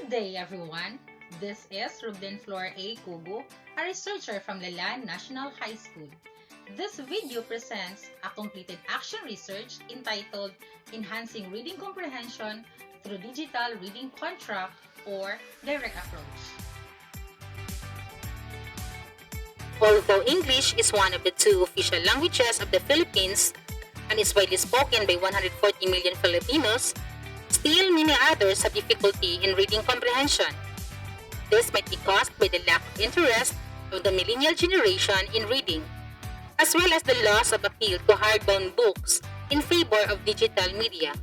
Good day, everyone. This is Roblen Flor A. Cogo, a researcher from Lala National High School. This video presents a completed action research entitled Enhancing Reading Comprehension through Digital Reading Contract or Direct Approach. Although English is one of the two official languages of the Philippines and is widely spoken by 140 million Filipinos, still many others have difficulty in reading comprehension. This might be caused by the lack of interest of the millennial generation in reading, as well as the loss of appeal to hardbound books in favor of digital media.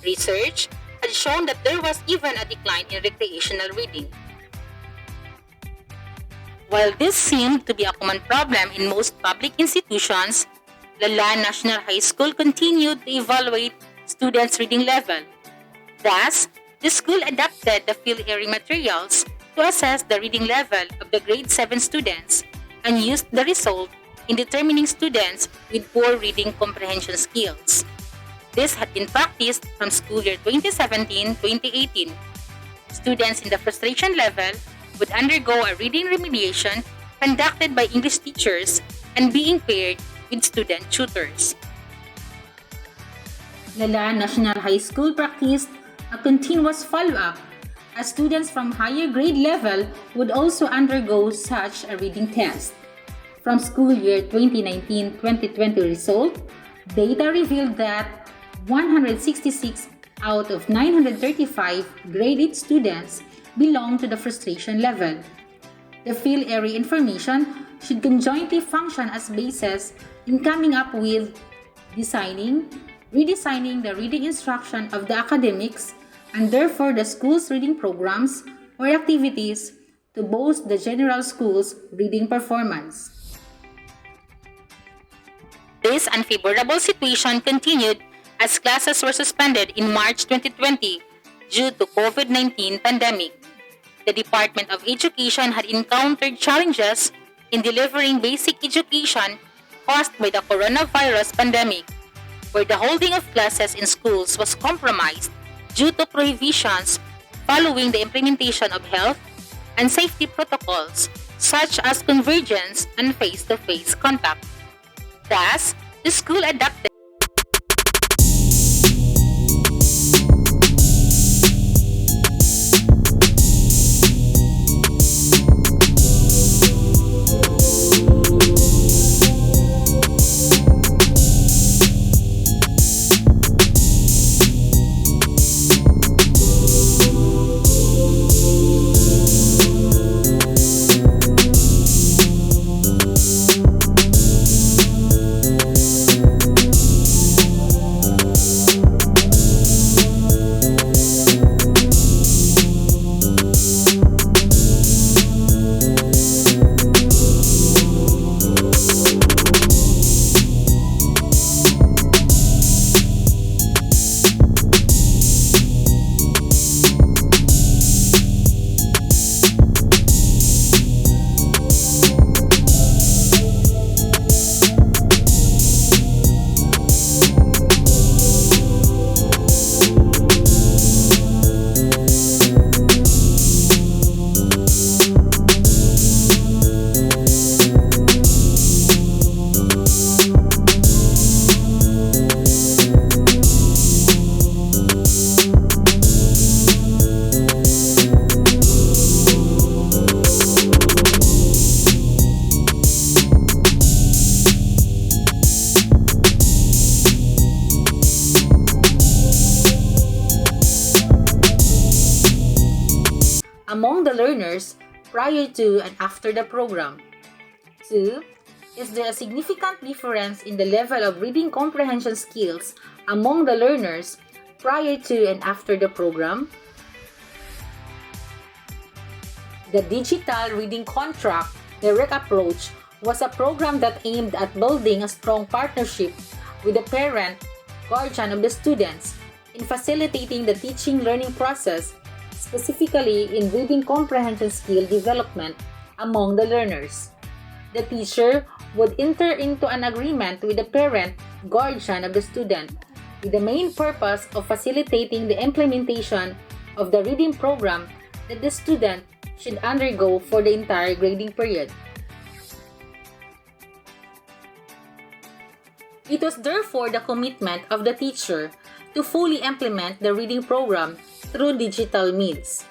Research has shown that there was even a decline in recreational reading. While this seemed to be a common problem in most public institutions, Lala National High School continued to evaluate students' reading level. Thus, the school adapted the field area materials to assess the reading level of the grade 7 students and used the result in determining students with poor reading comprehension skills. This had been practiced from school year 2017-2018. Students in the frustration level would undergo a reading remediation conducted by English teachers and being paired with student tutors. Lala National High School practiced a continuous follow-up as students from higher grade level would also undergo such a reading test. From school year 2019-2020 result, data revealed that 166 out of 935 grade 8 students belong to the frustration level. The field area information should conjointly function as basis in coming up with redesigning the reading instruction of the academics and therefore the school's reading programs or activities to boost the general school's reading performance. This unfavorable situation continued as classes were suspended in March 2020 due to COVID-19 pandemic. The Department of Education had encountered challenges in delivering basic education caused by the coronavirus pandemic, where the holding of classes in schools was compromised due to prohibitions following the implementation of health and safety protocols such as convergence and face-to-face contact. Thus, the school adapted among the learners prior to and after the program. 2. Is there a significant difference in the level of reading comprehension skills among the learners prior to and after the program? The Digital Reading Contract Direct Approach was a program that aimed at building a strong partnership with the parent, guardian of the students in facilitating the teaching-learning process, specifically in reading comprehension skill development among the learners. The teacher would enter into an agreement with the parent, guardian of the student, with the main purpose of facilitating the implementation of the reading program that the student should undergo for the entire grading period. It was therefore the commitment of the teacher to fully implement the reading program through digital means.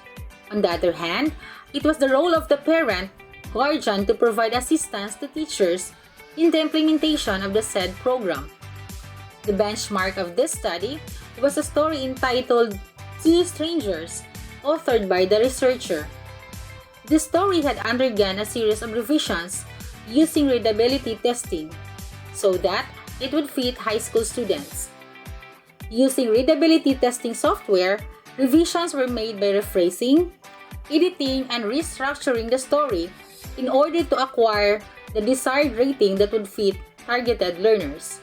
On the other hand, it was the role of the parent, guardian to provide assistance to teachers in the implementation of the said program. The benchmark of this study was a story entitled Two Strangers, authored by the researcher. This story had undergone a series of revisions using readability testing so that it would fit high school students. Using readability testing software, revisions were made by rephrasing, editing, and restructuring the story in order to acquire the desired rating that would fit targeted learners.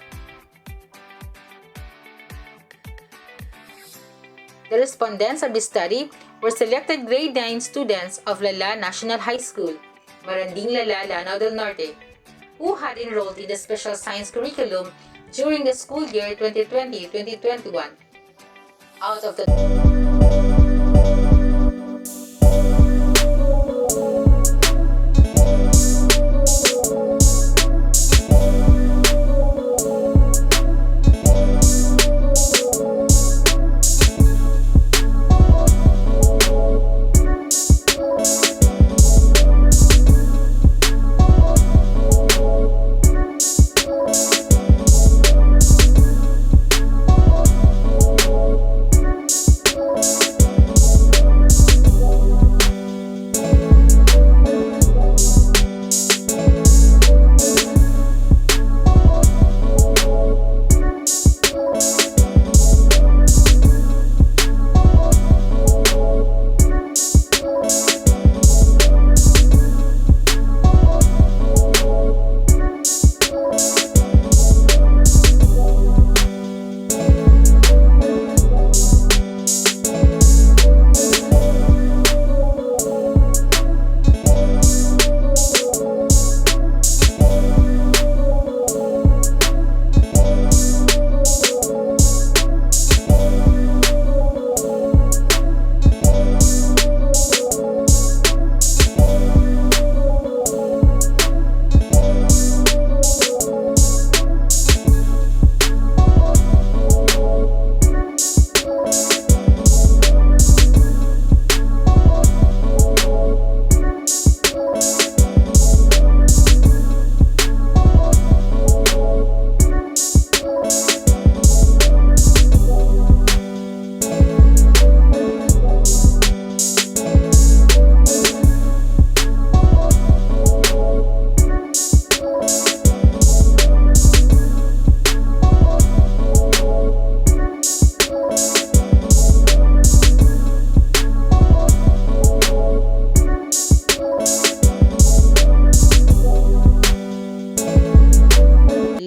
The respondents of this study were selected grade 9 students of Lala National High School, Maranding Lala, Lanao del Norte, who had enrolled in the special science curriculum during the school year 2020-2021. Out of the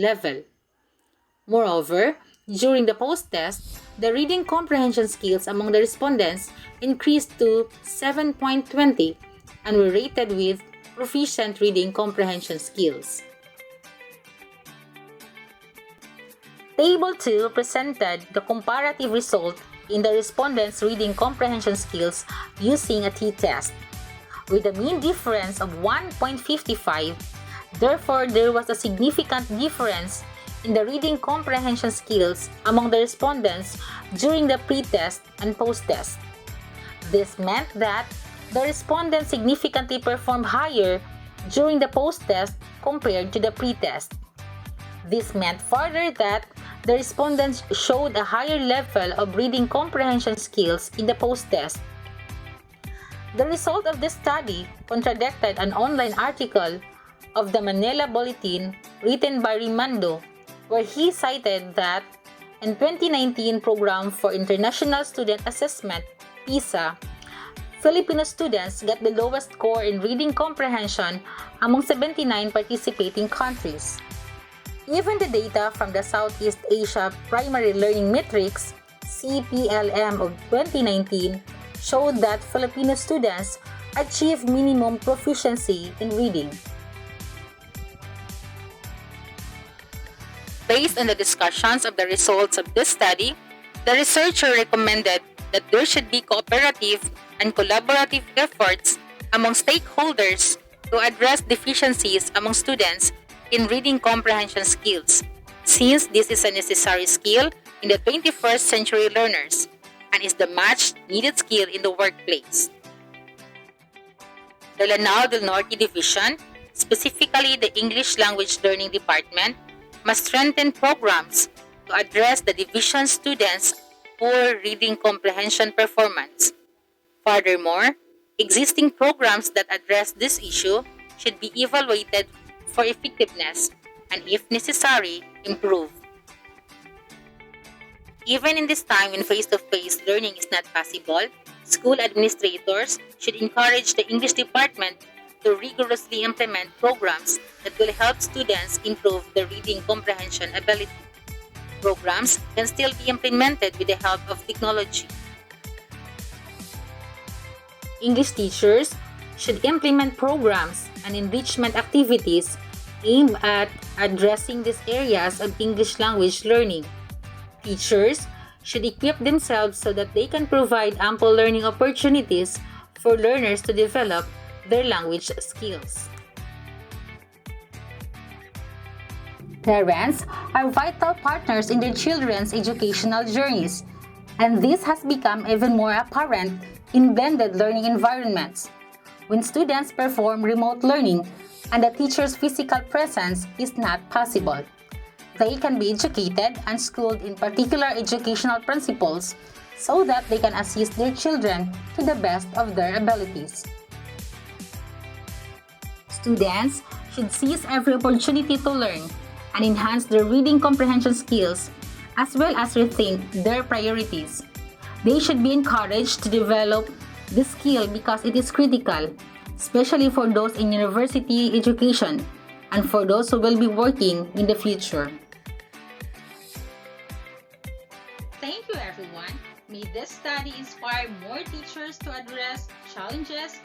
level. Moreover, during the post-test, the reading comprehension skills among the respondents increased to 7.20 and were rated with proficient reading comprehension skills. Table 2 presented the comparative result in the respondents' reading comprehension skills using a t-test. With a mean difference of 1.55, therefore there was a significant difference in the reading comprehension skills among the respondents during the pre-test and post-test. This meant that the respondents significantly performed higher during the post-test compared to the pre-test. This meant further that the respondents showed a higher level of reading comprehension skills in the post-test. The result of this study contradicted an online article of the Manila Bulletin written by Rimando, where he cited that in 2019 Program for International Student Assessment, PISA, Filipino students got the lowest score in reading comprehension among 79 participating countries. Even the data from the Southeast Asia Primary Learning Metrics, CPLM of 2019, showed that Filipino students achieve minimum proficiency in reading. Based on the discussions of the results of this study, the researcher recommended that there should be cooperative and collaborative efforts among stakeholders to address deficiencies among students in reading comprehension skills, since this is a necessary skill in the 21st century learners and is the much needed skill in the workplace. The Lanao del Norte Division, specifically the English Language Learning Department, must strengthen programs to address the division students' poor reading comprehension performance. Furthermore, existing programs that address this issue should be evaluated for effectiveness and, if necessary, improved. Even in this time when face-to-face learning is not possible, school administrators should encourage the English department to rigorously implement programs that will help students improve their reading comprehension ability. Programs can still be implemented with the help of technology. English teachers should implement programs and enrichment activities aimed at addressing these areas of English language learning. Teachers should equip themselves so that they can provide ample learning opportunities for learners to develop their language skills. Parents are vital partners in their children's educational journeys, and this has become even more apparent in blended learning environments. When students perform remote learning and the teacher's physical presence is not possible, they can be educated and schooled in particular educational principles so that they can assist their children to the best of their abilities. Students should seize every opportunity to learn and enhance their reading comprehension skills as well as rethink their priorities. They should be encouraged to develop this skill because it is critical, especially for those in university education and for those who will be working in the future. Thank you, everyone. May this study inspire more teachers to address challenges